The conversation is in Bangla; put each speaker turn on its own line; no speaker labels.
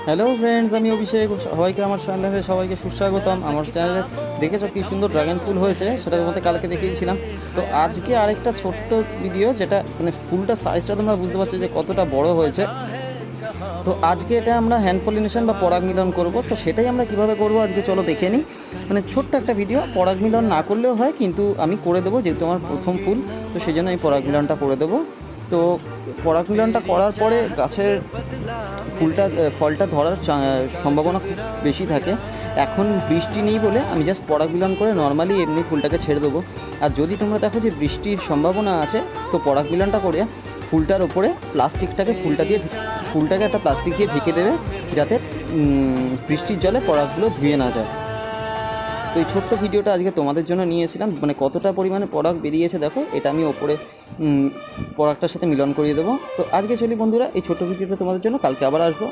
হ্যালো ফ্রেন্ডস, আমি অভিষেক। সবাইকে আমার চ্যানেলে সবাইকে সুস্বাগতম। আমার চ্যানেলে দেখেছো কি সুন্দর ড্রাগন ফুল হয়েছে, সেটার মধ্যে কালকে দেখিয়েছিলাম। তো আজকে আরেকটা ছোট্ট ভিডিও, যেটা মানে ফুলটার সাইজটা তোমরা বুঝতে পারছো যে কতটা বড় হয়েছে। তো আজকে এটা আমরা হ্যান্ড পলিনেশন বা পরাগ মিলন করব। তো সেটাই আমরা কিভাবে করব আজকে চলো দেখে নিই। মানে ছোট্ট একটা ভিডিও, পরাগ মিলন না করলেও হয়, কিন্তু আমি করে দেবো যেহেতু আমার প্রথম ফুল। তো সেই জন্য আমি পরাগ মিলনটা করে দেবো। তো পরাগ মিলনটা করার পরে গাছের ফলটা ধরার সম্ভাবনা খুব বেশি থাকে। এখন বৃষ্টি নেই বলে আমি জাস্ট পরাগ মিলন করে নর্মালি এমনি ফুলটাকে ছেড়ে দেবো। আর যদি তোমরা দেখো যে বৃষ্টির সম্ভাবনা আছে, তো পরাগ মিলনটা করে ফুলটার ওপরে ফুলটাকে একটা প্লাস্টিক দিয়ে ঢেকে দেবে, যাতে বৃষ্টির জলে পরাগগুলো ধুয়ে না যায়। তো এই ছোট্ট ভিডিওটা আজকে তোমাদের জন্য নিয়ে এসেছিলাম। মানে কতটা পরিমাণে পরাগ বেরিয়েছে দেখো, এটা আমি ওপরে পরাগটার সাথে মিলন করিয়ে দেবো। তো আজকে চলি বন্ধুরা, এই ছোট্ট ভিডিওটা তোমাদের জন্য, কালকে আবার আসবো।